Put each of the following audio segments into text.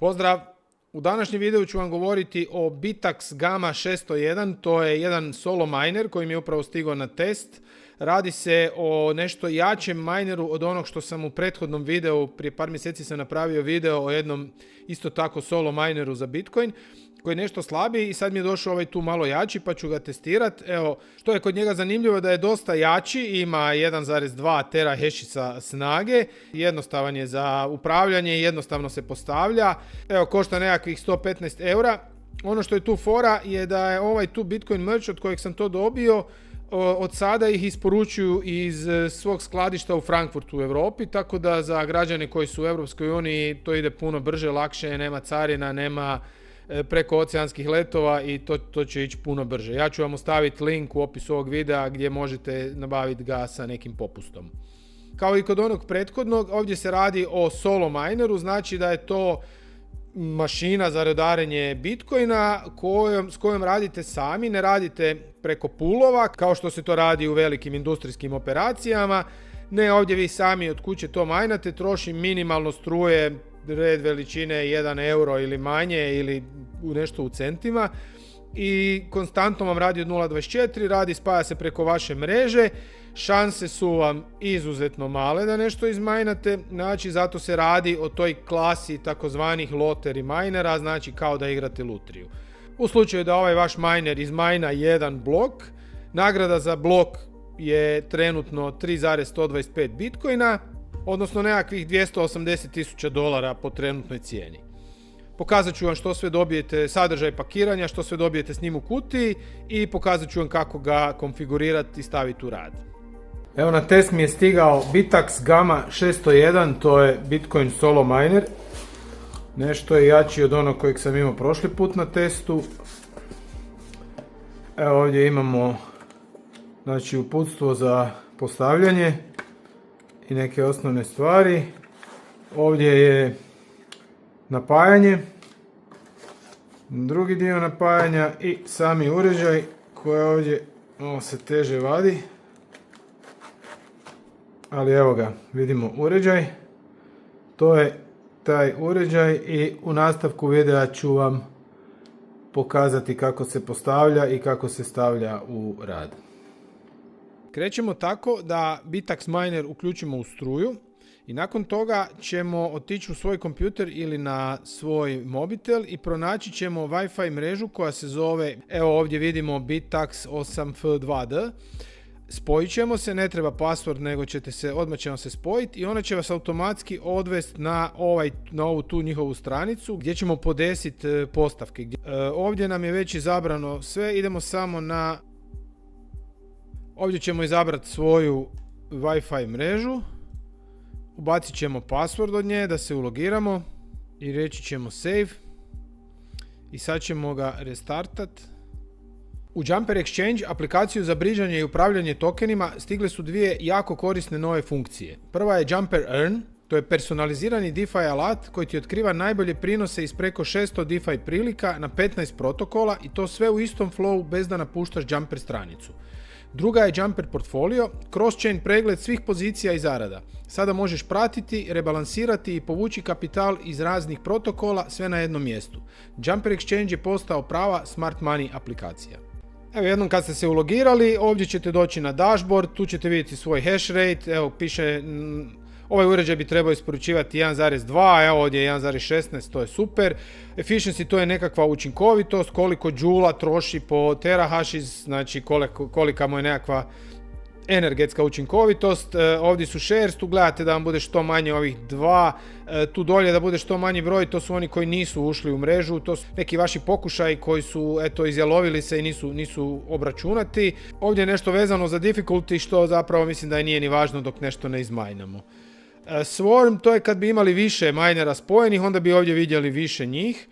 Pozdrav! U današnjem videu ću vam govoriti o Bitax Gamma 601, to je jedan solo miner koji mi je upravo stigao na test. Radi se o nešto jačem mineru od onog što sam u prethodnom videu, prije par mjeseci sam napravio video o jednom isto tako solo mineru za Bitcoin, koji je nešto slabiji i sad mi je došao ovaj tu malo jači pa ću ga testirati. Evo, što je kod njega zanimljivo da je dosta jači, ima 1,2 terahešica snage, jednostavan je za upravljanje, jednostavno se postavlja. Evo, košta nekakvih 115 eura. Ono što je tu fora je da je ovaj tu Bitcoin merch od kojeg sam to dobio, od sada ih isporučuju iz svog skladišta u Frankfurtu u Europi, tako da za građane koji su u Europskoj uniji to ide puno brže, lakše, nema carina, nema preko oceanskih letova i to će ići puno brže. Ja ću vam ostaviti link u opisu ovog videa gdje možete nabaviti ga sa nekim popustom. Kao i kod onog prethodnog, ovdje se radi o solo mineru, znači da je to mašina za rudarenje Bitcoina s kojom radite sami, ne radite preko poolova kao što se to radi u velikim industrijskim operacijama. Ne, ovdje vi sami od kuće to majnate, troši minimalno struje, red veličine 1 euro ili manje ili nešto u centima i konstantno vam radi od 0.24, spaja se preko vaše mreže. Šanse su vam izuzetno male da nešto izmajnate, znači zato se radi o toj klasi takozvanih lottery minera, znači kao da igrate lutriju. U slučaju da ovaj vaš miner izmajna jedan blok, nagrada za blok je trenutno 3,125 bitcoina, odnosno nekakvih $280,000 po trenutnoj cijeni. Pokazat ću vam što sve dobijete, sadržaj pakiranja, što sve dobijete s njim u kutiji i pokazat ću vam kako ga konfigurirati i staviti u rad. Evo, na test mi je stigao Bitax Gamma 601, to je Bitcoin solo miner. Nešto je jači od onog kojeg sam imao prošli put na testu. Evo, ovdje imamo znači uputstvo za postavljanje i neke osnovne stvari. Ovdje je napajanje, drugi dio napajanja i sami uređaj koji ovdje ovo se teže vadi. Ali evo ga, vidimo uređaj. To je taj uređaj i u nastavku videa ću vam pokazati kako se postavlja i kako se stavlja u rad. Krećemo tako da Bitax miner uključimo u struju i nakon toga ćemo otići u svoj kompjuter ili na svoj mobitel i pronaći ćemo Wi-Fi mrežu koja se zove, evo ovdje vidimo Bitax 8F2D. Spojit ćemo se, ne treba password, nego odmah ćemo se spojiti i ona će vas automatski odvesti na ovu tu njihovu stranicu gdje ćemo podesiti postavke. Ovdje nam je već izabrano sve, idemo samo na... Ovdje ćemo izabrati svoju Wi-Fi mrežu, ubacit ćemo password od nje da se ulogiramo i reći ćemo save i sad ćemo ga restartati. U Jumper Exchange, aplikaciju za brižanje i upravljanje tokenima, stigle su dvije jako korisne nove funkcije. Prva je Jumper Earn, to je personalizirani DeFi alat koji ti otkriva najbolje prinose iz preko 600 DeFi prilika na 15 protokola i to sve u istom flowu bez da napuštaš Jumper stranicu. Druga je Jumper Portfolio, cross-chain pregled svih pozicija i zarada. Sada možeš pratiti, rebalansirati i povući kapital iz raznih protokola sve na jednom mjestu. Jumper Exchange je postao prava smart money aplikacija. Evo, jednom kad ste se ulogirali, ovdje ćete doći na dashboard, tu ćete vidjeti svoj hash rate, evo piše, ovaj uređaj bi trebao isporučivati 1,2, evo ovdje je 1,16, to je super. Efficiency, to je nekakva učinkovitost, koliko džula troši po terahash, znači kolika mu je nekakva energetska učinkovitost. Ovdje su shares, tu gledate da vam bude što manje ovih dva, tu dolje da bude što manji broj, to su oni koji nisu ušli u mrežu, to su neki vaši pokušaji koji su izjalovili se i nisu obračunati. Ovdje je nešto vezano za difficulty što zapravo mislim da nije ni važno dok nešto ne izmajnamo. Swarm, to je kad bi imali više minera spojenih, onda bi ovdje vidjeli više njih.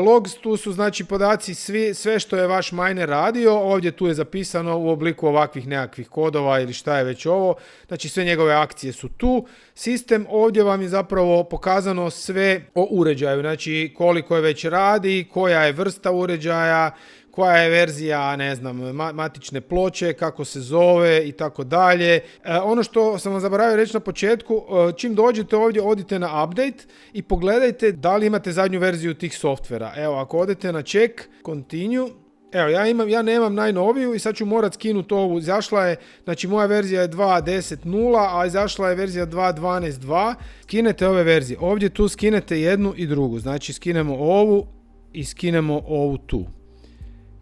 Logs, tu su znači podaci, sve što je vaš miner radio, ovdje tu je zapisano u obliku ovakvih nekakvih kodova ili šta je već ovo, znači sve njegove akcije su tu. Sistem, ovdje vam je zapravo pokazano sve o uređaju, znači koliko je već radi, koja je vrsta uređaja, koja je verzija, ne znam, matične ploče, kako se zove i tako dalje. Ono što sam vam zaboravio reći na početku, čim dođete ovdje, odite na update i pogledajte da li imate zadnju verziju tih softvera. Evo, ako odete na check, continue, evo, ja nemam najnoviju i sad ću morat skinuti ovu. Izašla je, znači moja verzija je 2.10.0, a izašla je verzija 2.12.2. Skinete ove verzije. Ovdje tu skinete jednu i drugu. Znači skinemo ovu i skinemo ovu tu.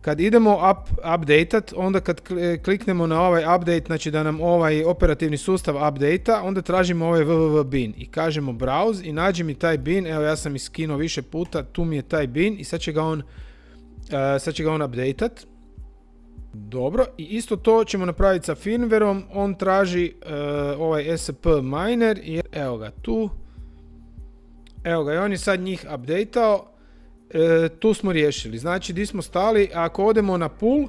Kad idemo updateat, onda kad kliknemo na ovaj update, znači da nam ovaj operativni sustav updatea, onda tražimo ovaj www bin i kažemo browse i nađi mi taj bin. Evo, ja sam iskinuo više puta, tu mi je taj bin i sad će ga on updateat. Dobro, i isto to ćemo napraviti sa firmwareom. On traži ovaj SP miner i evo ga tu. Evo ga, i on je sad njih updateao. Tu smo riješili. Znači, di smo stali, ako odemo na pool,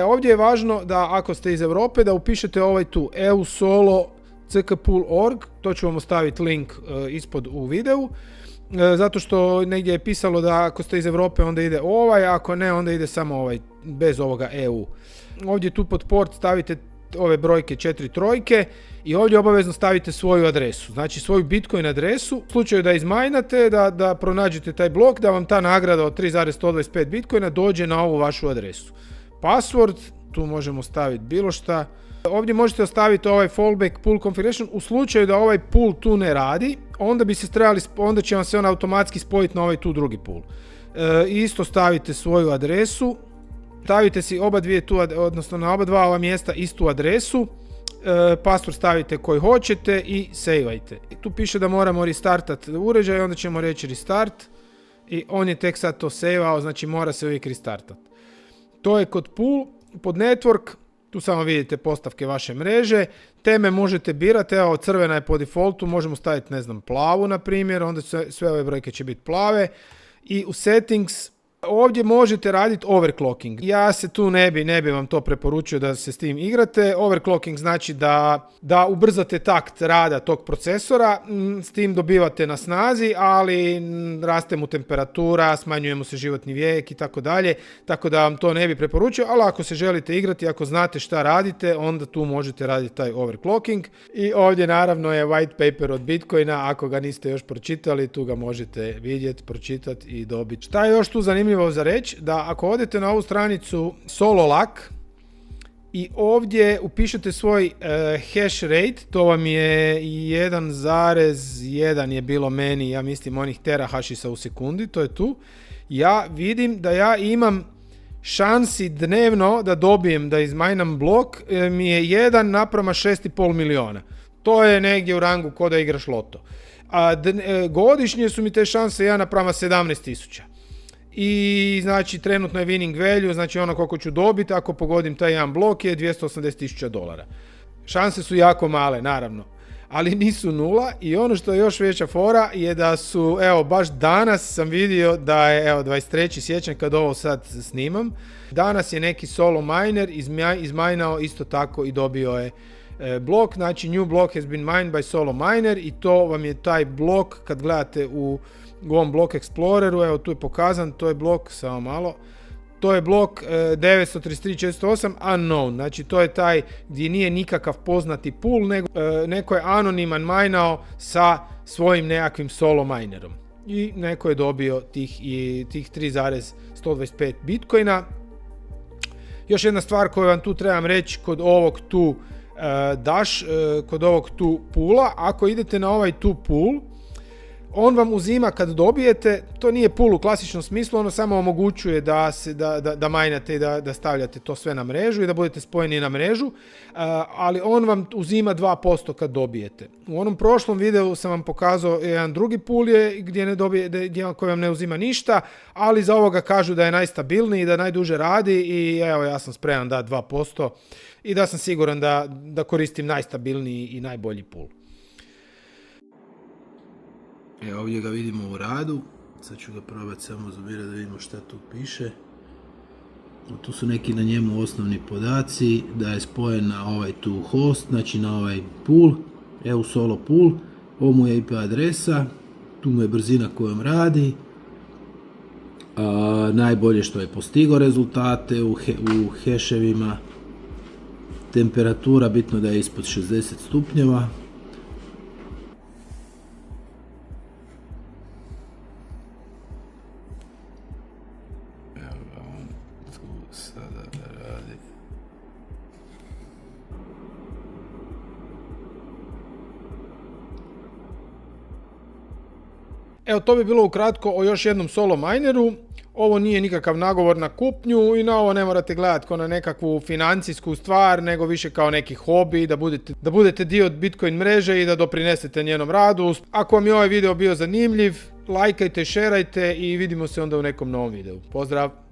ovdje je važno da ako ste iz Europe da upišete ovaj tu eusolo ckpool.org, to ću vam ostaviti link ispod u videu. Zato što negdje je pisalo da ako ste iz Europe onda ide ovaj, a ako ne onda ide samo ovaj bez ovoga EU. Ovdje tu pod port stavite ove brojke 4 trojke i ovdje obavezno stavite svoju adresu, znači svoju Bitcoin adresu. U slučaju da izmajnate, da pronađete taj blok, da vam ta nagrada od 3,125 Bitcoina dođe na ovu vašu adresu. Password, tu možemo staviti bilo šta. Ovdje možete ostaviti ovaj fallback pool configuration. U slučaju da ovaj pool tu ne radi, onda će vam se on automatski spojiti na ovaj tu drugi pool. Isto stavite svoju adresu, stavite si oba dvije tu, odnosno na oba dva ova mjesta istu adresu, password stavite koji hoćete i saveajte. Tu piše da moramo restartati uređaj, onda ćemo reći restart i on je tek sad to saveao, znači mora se uvijek restartati. To je kod pool. Pod network, tu samo vidite postavke vaše mreže, teme možete birati, evo crvena je po defaultu, možemo staviti, ne znam, plavu na primjer, onda sve ove brojke će biti plave. I u settings ovdje možete raditi overclocking. Ja se tu ne bi vam to preporučio da se s tim igrate. Overclocking znači da ubrzate takt rada tog procesora, s tim dobivate na snazi, ali raste mu temperatura, smanjuje mu se životni vijek i tako dalje, tako da vam to ne bi preporučio, ali ako se želite igrati, ako znate šta radite, onda tu možete raditi taj overclocking. I ovdje naravno je white paper od Bitcoina, ako ga niste još pročitali, tu ga možete vidjeti, pročitati i dobiti. Šta je još tu zanimljivo za reći, da ako odete na ovu stranicu SoloLac i ovdje upišete svoj hash rate, to vam je 1,1 je bilo meni, ja mislim onih terahashisa u sekundi, to je tu. Ja vidim da ja imam šansi dnevno da dobijem, da izmajnam blok, mi je 1:6,5 miliona. To je negdje u rangu ko da igraš loto. A godišnje su mi te šanse 1:17.000. I znači trenutno je winning value, znači ono koliko ću dobiti ako pogodim taj jedan blok je $280,000. Šanse su jako male, naravno, ali nisu nula. I ono što je još veća fora je da su, evo baš danas sam vidio da je, evo 23. siječanj kad ovo sad snimam, danas je neki solo miner izmajnao isto tako i dobio je blok, znači new block has been mined by solo miner i to vam je taj blok kad gledate u ovom Block Exploreru, evo tu je pokazan, to je blok, samo malo, to je blok 933.408 unknown, znači to je taj gdje nije nikakav poznati pool, nego neko je anoniman majnao sa svojim nekakvim solo minerom i neko je dobio tih 3,125 Bitcoina. Još jedna stvar koju vam tu trebam reći kod ovog tu kod ovog tu poola, ako idete na ovaj tu pool, on vam uzima kad dobijete, to nije pool u klasičnom smislu, ono samo omogućuje da majnate i da stavljate to sve na mrežu i da budete spojeni na mrežu, ali on vam uzima 2% kad dobijete. U onom prošlom videu sam vam pokazao jedan drugi pool koji vam ne uzima ništa, ali za ovoga kažu da je najstabilniji i da najduže radi i evo ja sam spreman dati 2% i da sam siguran da koristim najstabilniji i najbolji pool. Ovdje ga vidimo u radu, sad ću ga probati samo zoomirati da vidimo šta tu piše. Tu su neki na njemu osnovni podaci, da je spojen na ovaj tu host, znači na ovaj pool, eusolo pool, ovo mu je IP adresa, tu mu je brzina kojom radi, najbolje što je postigao rezultate u heševima. Temperatura bitno da je ispod 60 stupnjeva. Evo ga on tu sada da radi. Evo, to bi bilo ukratko o još jednom solo mineru. Ovo nije nikakav nagovor na kupnju i na ovo ne morate gledati kao na nekakvu financijsku stvar, nego više kao neki hobi, da budete dio Bitcoin mreže i da doprinesete njenom radu. Ako vam je ovaj video bio zanimljiv, lajkajte, šerajte i vidimo se onda u nekom novom videu. Pozdrav!